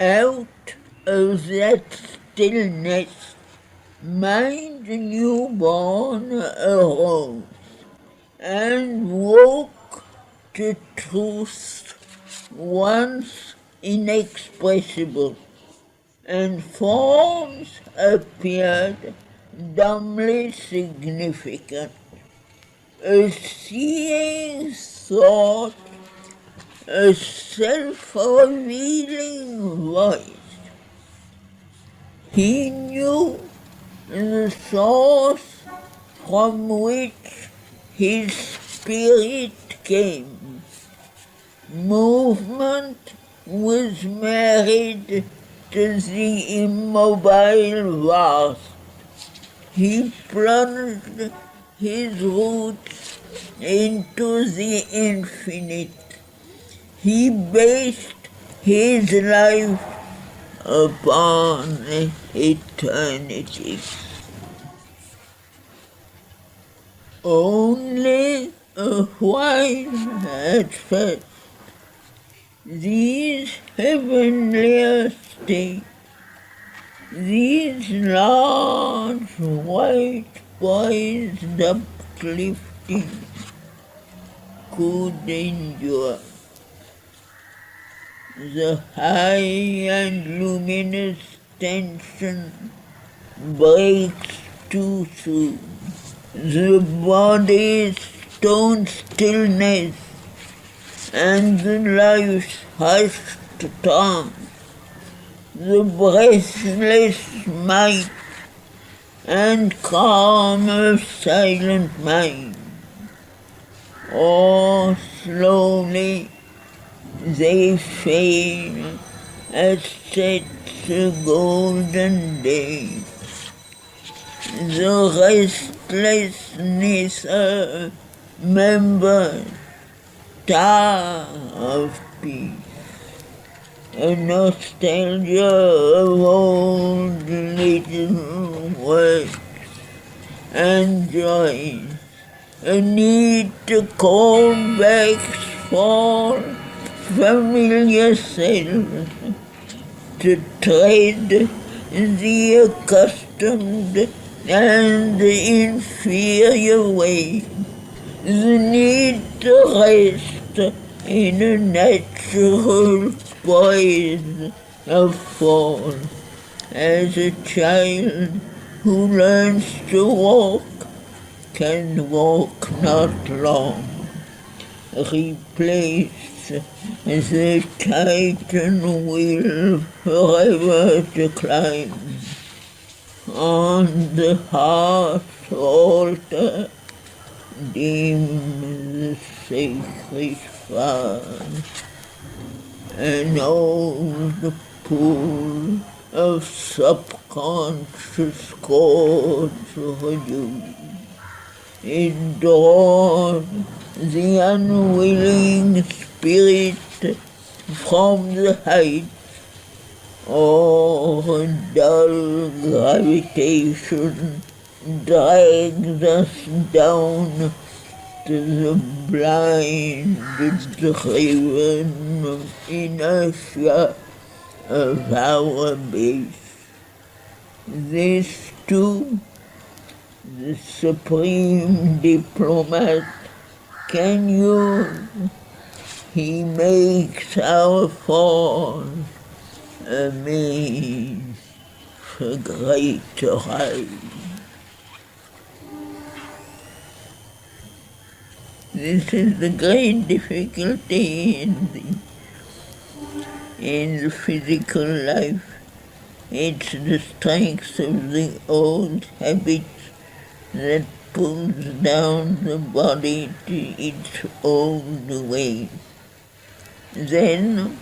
Out of that stillness, mind newborn arose, and woke to truth once inexpressible, and forms appeared dumbly significant. A seeing thought, a self-revealing voice. He knew the source from which his spirit came. Movement was married to the immobile vast. He plunged his roots into the infinite. He based his life upon eternity. Only a while at first, these heavenlier states, these large white poised uplifting, could endure. The high and luminous tension breaks too soon. The body's stone stillness and the life's hushed tongue, the breathless might and calm of silent mind. Or slowly they fade as sets a golden day. The restlessness member star of peace, a nostalgia of old little words and joys, a need to call back for familiar selves, to tread the accustomed and inferior way, the need to rest in a natural poise of fall, as a child who learns to walk can walk not long. Replace the Titan will forever to climb. On the hearth altar dim the sacred fire, an old pool of subconscious chords reduced. It draws the unwilling spirit from the heights, or dull gravitation drags us down to the blind, driven inertia of our base. This too, the supreme diplomat can use. He makes our fall a means for greater height. This is the great difficulty in the physical life. It's the strength of the old habits that pulls down the body to its old way. Then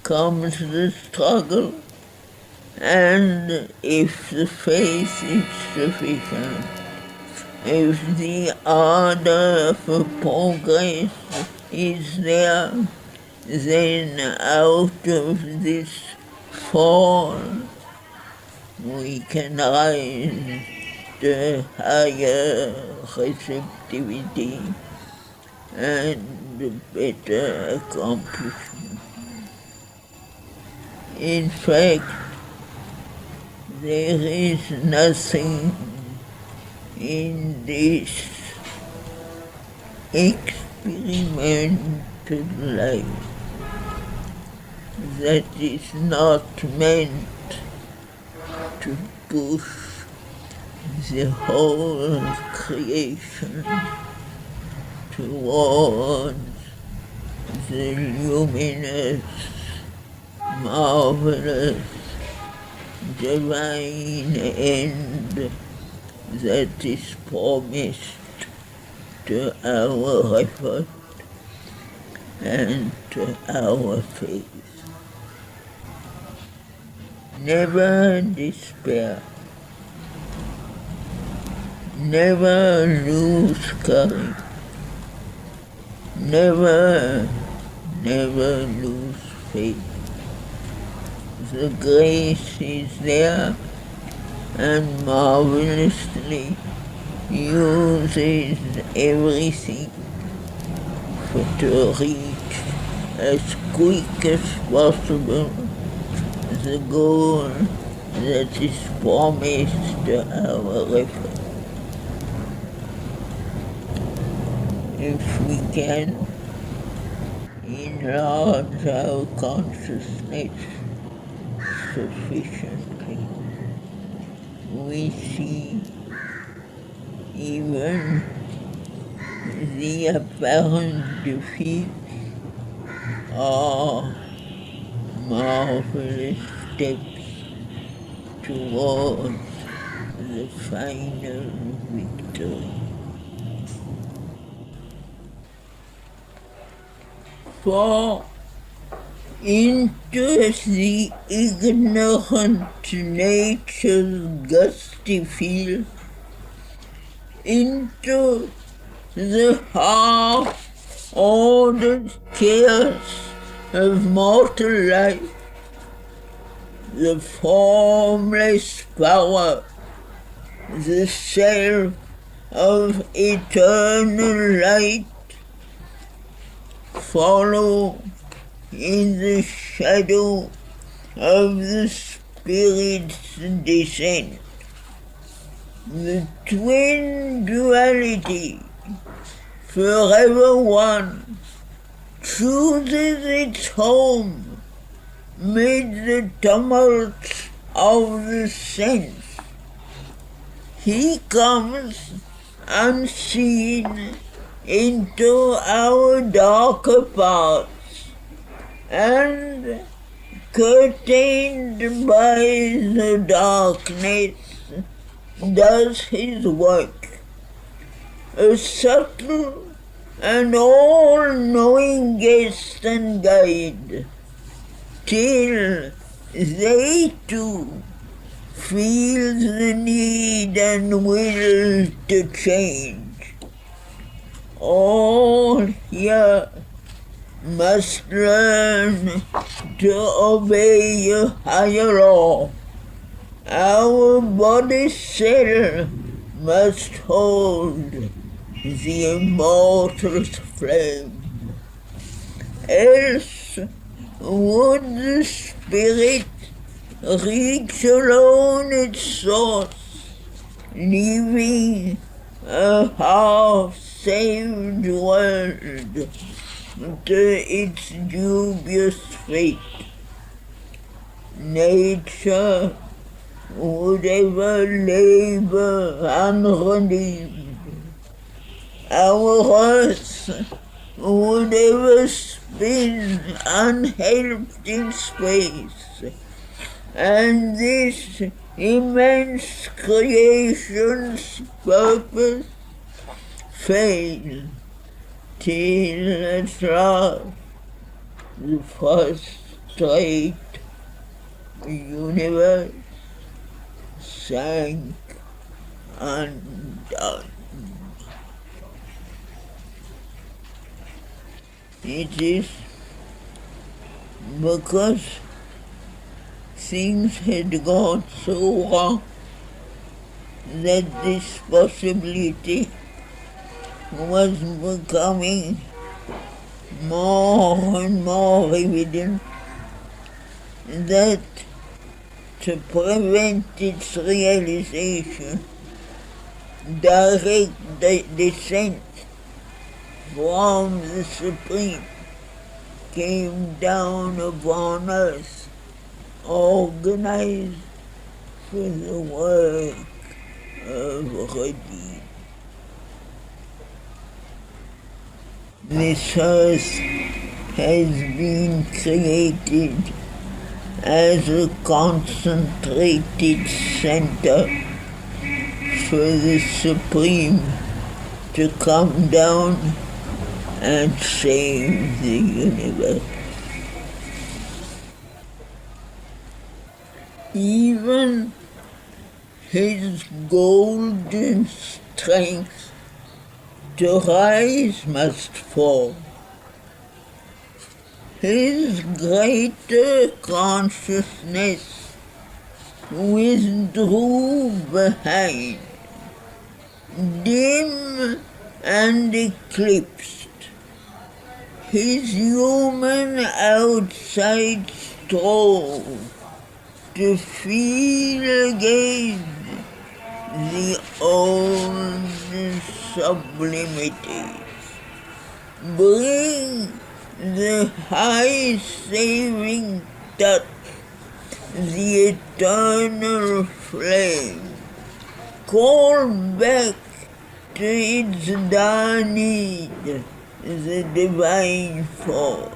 comes the struggle, and if the faith is sufficient, if the ardor for progress is there, then out of this fall we can rise to higher receptivity and better accomplishment. In fact, there is nothing in this experimental life that is not meant to push the whole creation towards the luminous, marvelous, divine end that is promised to our effort and to our faith. Never despair. Never lose courage. Never lose faith. The grace is there and marvelously uses everything to reach as quick as possible the goal that is promised to our effort. If we can enlarge our consciousness sufficiently, we see even the apparent defeat are marvelous steps towards the final victory. For into the ignorant nature's gusty field, into the half-ordered chaos of mortal life, the formless power, the self of eternal light, follow in the shadow of the Spirit's descent. The twin duality, forever one, chooses its home mid the tumults of the sense. He comes unseen into our darker parts, and curtained by the darkness does his work, a subtle and all-knowing guest and guide, till they too feel the need and will to change. All here must learn to obey a higher law. Our body cell must hold the immortal flame. Else would the spirit reach alone its source, leaving a half-saved world to its dubious fate. Nature would ever labor unredeemed. Our earth would ever spin unhelped in space, and this immense creation's purpose fail, till at last the frustrate universe sank undone. It is because things had gone so wrong that this possibility was becoming more and more evident, that to prevent its realization, direct descent from the Supreme came down upon us, organized for the work of redeeming. This earth has been created as a concentrated center for the Supreme to come down and save the universe. Even his golden strength to rise must fall. His greater consciousness withdrew behind, dim and eclipsed. His human outside strove to feel again the old sublimities, bring the high saving touch, the eternal flame, call back to its dire need the divine force.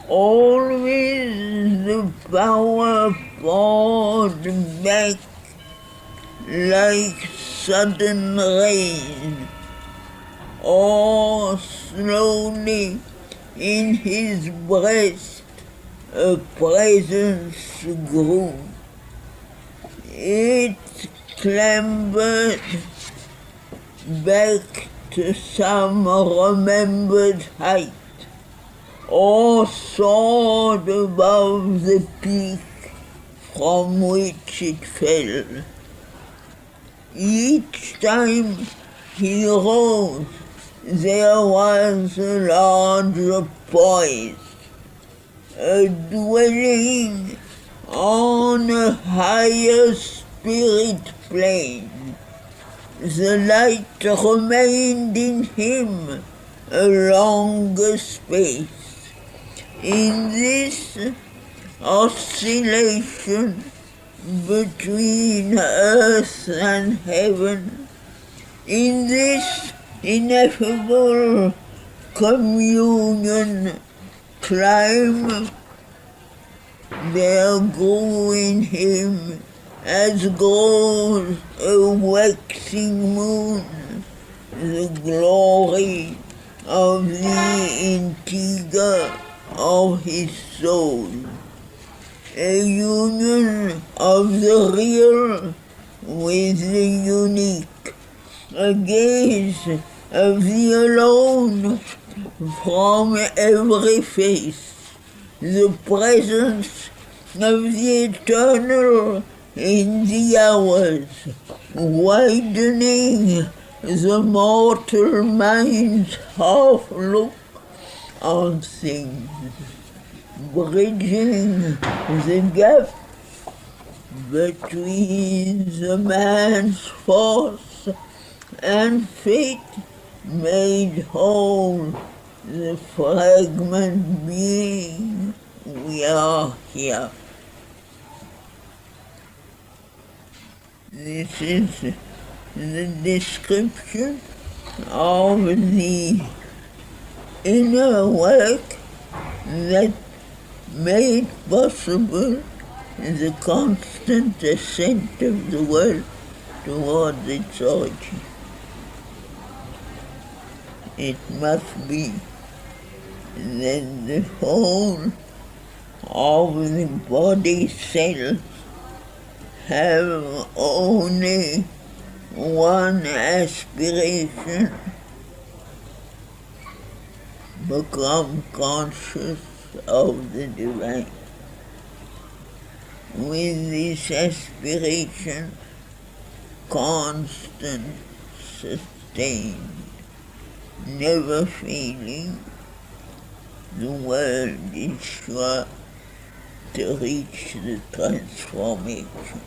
Always the power poured back like sudden rain, or slowly in his breast a presence grew. It clambered back to some remembered height, or soared above the peak from which it fell. Each time he rose, there was a larger poise, a dwelling on a higher spirit plane. The light remained in him a longer space. In this oscillation between earth and heaven, in this ineffable communion climb, there grew in him, as grows a waxing moon, the glory of the integer of his soul, a union of the real with the unique, a gaze of the alone from every face, the presence of the eternal in the hours, widening the mortal mind's half look on things, bridging the gap between the man's force and fate, made whole the fragment being we are here. This is the description of the inner work that made possible the constant ascent of the world towards its origin. It must be that the whole of the body cells have only one aspiration: become conscious of the divine. With this aspiration, constant, sustained, never failing, the world is sure to reach the transformation.